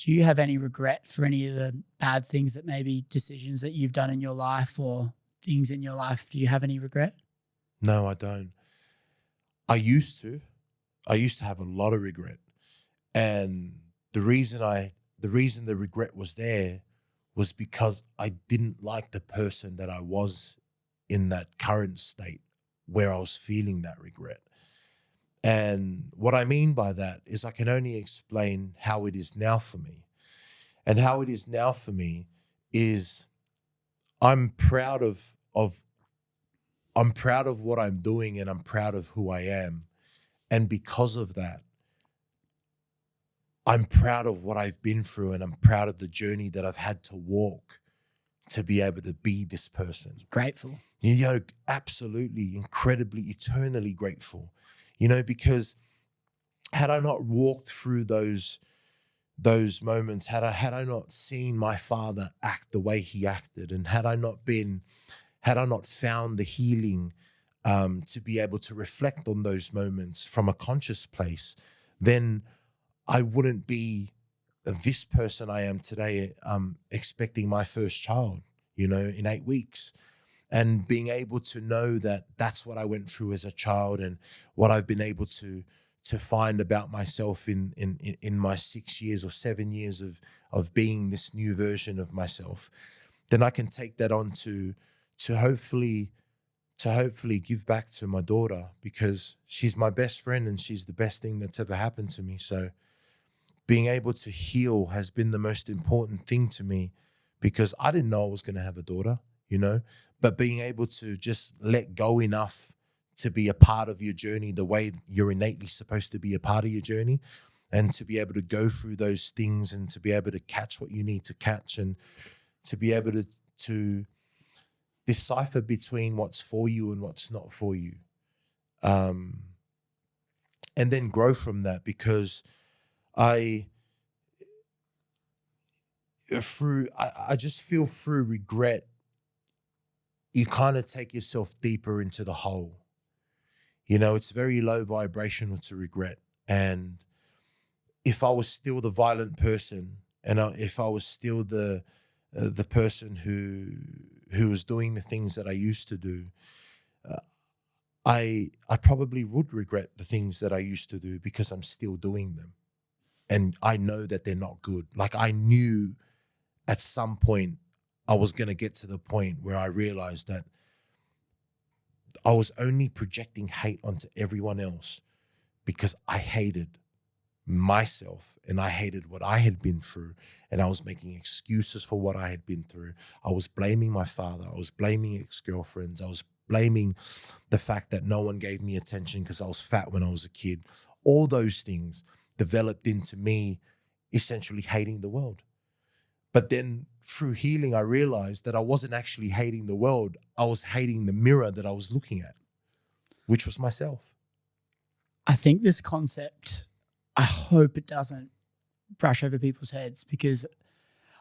do you have any regret for any of the bad things that maybe decisions that you've done in your life or things in your life? Do you have any regret? No, I don't. I used to have a lot of regret. And the reason the regret was there was because I didn't like the person that I was in that current state where I was feeling that regret. And what I mean by that is I can only explain how it is now for me. And how it is now for me is I'm proud of what I'm doing, and I'm proud of who I am. And because of that, I'm proud of what I've been through, and I'm proud of the journey that I've had to walk to be able to be this person. Grateful. You know, absolutely, incredibly, eternally grateful. You know, because had I not walked through those moments, had I not seen my father act the way he acted, and had I not found the healing to be able to reflect on those moments from a conscious place, then I wouldn't be this person I am today, expecting my first child, you know, in 8 weeks. And being able to know that that's what I went through as a child, and what I've been able to find about myself in my 6 years or 7 years of being this new version of myself, then I can take that on to hopefully give back to my daughter, because she's my best friend and she's the best thing that's ever happened to me. So being able to heal has been the most important thing to me, because I didn't know I was going to have a daughter, you know, but being able to just let go enough to be a part of your journey the way you're innately supposed to be a part of your journey, and to be able to go through those things, and to be able to catch what you need to catch, and to be able to decipher between what's for you and what's not for you. And then grow from that, because I just feel through regret, you kind of take yourself deeper into the hole. You know, it's very low vibrational to regret. And if I was still the violent person, and if I was still the person who was doing the things that I used to do, I probably would regret the things that I used to do, because I'm still doing them. And I know that they're not good. Like, I knew at some point I was going to get to the point where I realized that I was only projecting hate onto everyone else because I hated myself, and I hated what I had been through, and I was making excuses for what I had been through. I was blaming my father. I was blaming ex-girlfriends. I was blaming the fact that no one gave me attention because I was fat when I was a kid. All those things developed into me essentially hating the world. But then through healing, I realized that I wasn't actually hating the world. I was hating the mirror that I was looking at, which was myself. I think this concept, I hope it doesn't brush over people's heads, because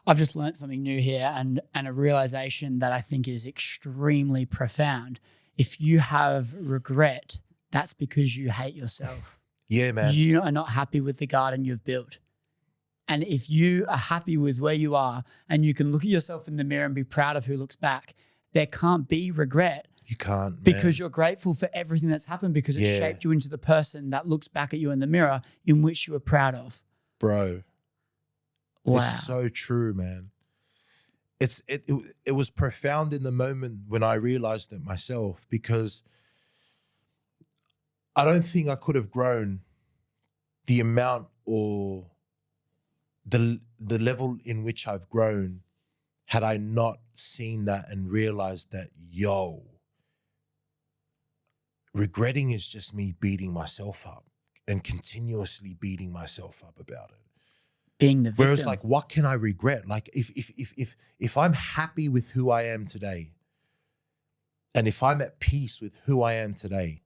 I've just learned something new here, and a realization that I think is extremely profound. If you have regret, that's because you hate yourself. Yeah, man. You are not happy with the garden you've built. And if you are happy with where you are, and you can look at yourself in the mirror and be proud of who looks back, there can't be regret. You can't, man. Because you're grateful for everything that's happened, because it shaped you into the person that looks back at you in the mirror in which you are proud of. Bro. Wow. It's so true, man. It was profound in the moment when I realized it myself, because I don't think I could have grown the amount or the level in which I've grown had I not seen that and realized that, regretting is just me beating myself up and continuously beating myself up about it. Being the victim. Whereas, like, what can I regret? Like, if I'm happy with who I am today, and if I'm at peace with who I am today,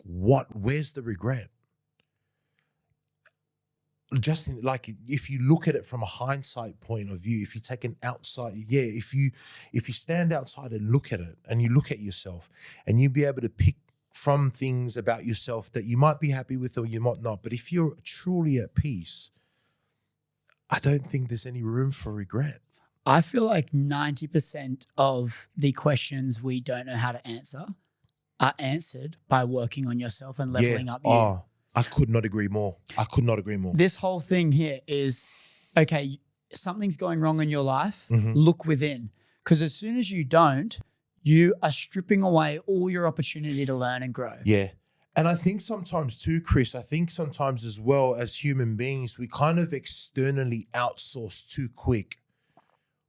where's the regret? Just like, if you look at it from a hindsight point of view, if you take an outside, if you stand outside and look at it, and you look at yourself, and you be able to pick from things about yourself that you might be happy with or you might not, but if you're truly at peace, I don't think there's any room for regret. I feel like 90% of the questions we don't know how to answer are answered by working on yourself and leveling up you. Oh, I could not agree more. I could not agree more. This whole thing here is, okay, something's going wrong in your life, look within. Because as soon as you don't, you are stripping away all your opportunity to learn and grow. Yeah. And I think sometimes too, Chris, I think sometimes as well as human beings, we kind of externally outsource too quick.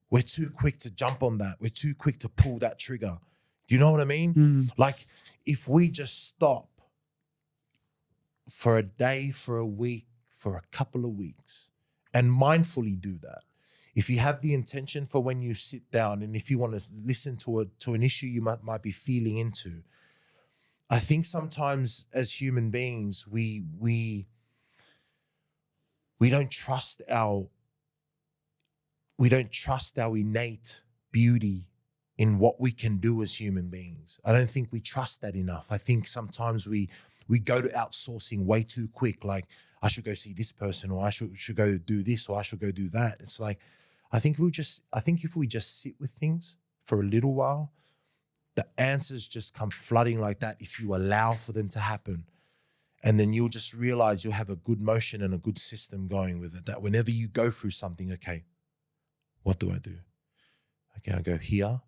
We're too quick to jump on that. We're too quick to pull that trigger. Do you know what I mean? Like if we just stop for a day, for a week, for a couple of weeks and mindfully do that. If you have the intention for when you sit down and if you want to listen to an issue you might be feeling into, I think sometimes as human beings, we don't trust our innate beauty in what we can do as human beings. I don't think we trust that enough. I think sometimes we go to outsourcing way too quick. Like I should go see this person, or I should go do this, or I should go do that. It's like I think if we just sit with things for a little while, the answers just come flooding like that if you allow for them to happen. And then you'll just realize you'll have a good motion and a good system going with it, that whenever you go through something, okay, what do I do? Okay, I go here.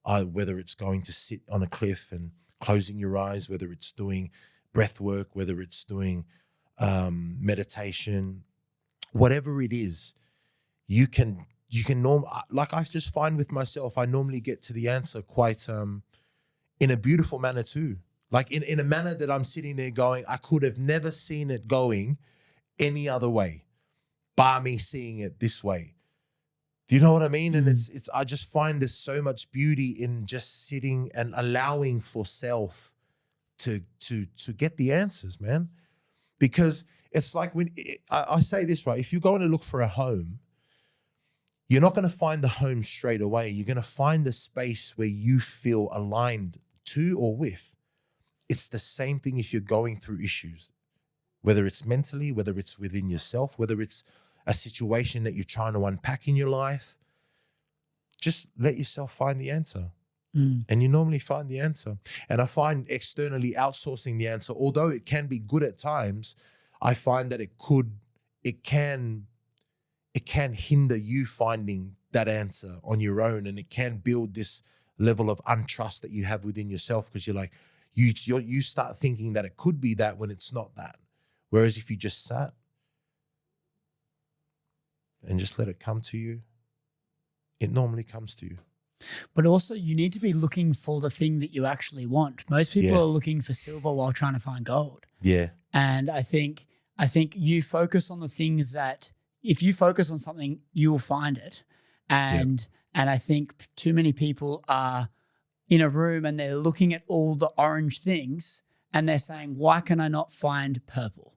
Whether it's going to sit on a cliff and closing your eyes, whether it's doing breath work, whether it's doing meditation, whatever it is, you can like I just find with myself, I normally get to the answer quite in a beautiful manner too. Like in a manner that I'm sitting there going, I could have never seen it going any other way, bar me seeing it this way. Do you know what I mean? And it's I just find there's so much beauty in just sitting and allowing for self to get the answers, man. Because it's like when I say this, right? If you're going to look for a home, you're not going to find the home straight away. You're going to find the space where you feel aligned to or with. It's the same thing if you're going through issues, whether it's mentally, whether it's within yourself, whether it's a situation that you're trying to unpack in your life. Just let yourself find the answer. And you normally find the answer. And I find externally outsourcing the answer, although it can be good at times, I find that it can hinder you finding that answer on your own, and it can build this level of untrust that you have within yourself because you're like, you start thinking that it could be that when it's not that. Whereas if you just sat and just let it come to you, it normally comes to you. But also you need to be looking for the thing that you actually want. Most people are looking for silver while trying to find gold. Yeah. And I think you focus on the things that if you focus on something, you will find it. And I think too many people are in a room and they're looking at all the orange things and they're saying, why can I not find purple?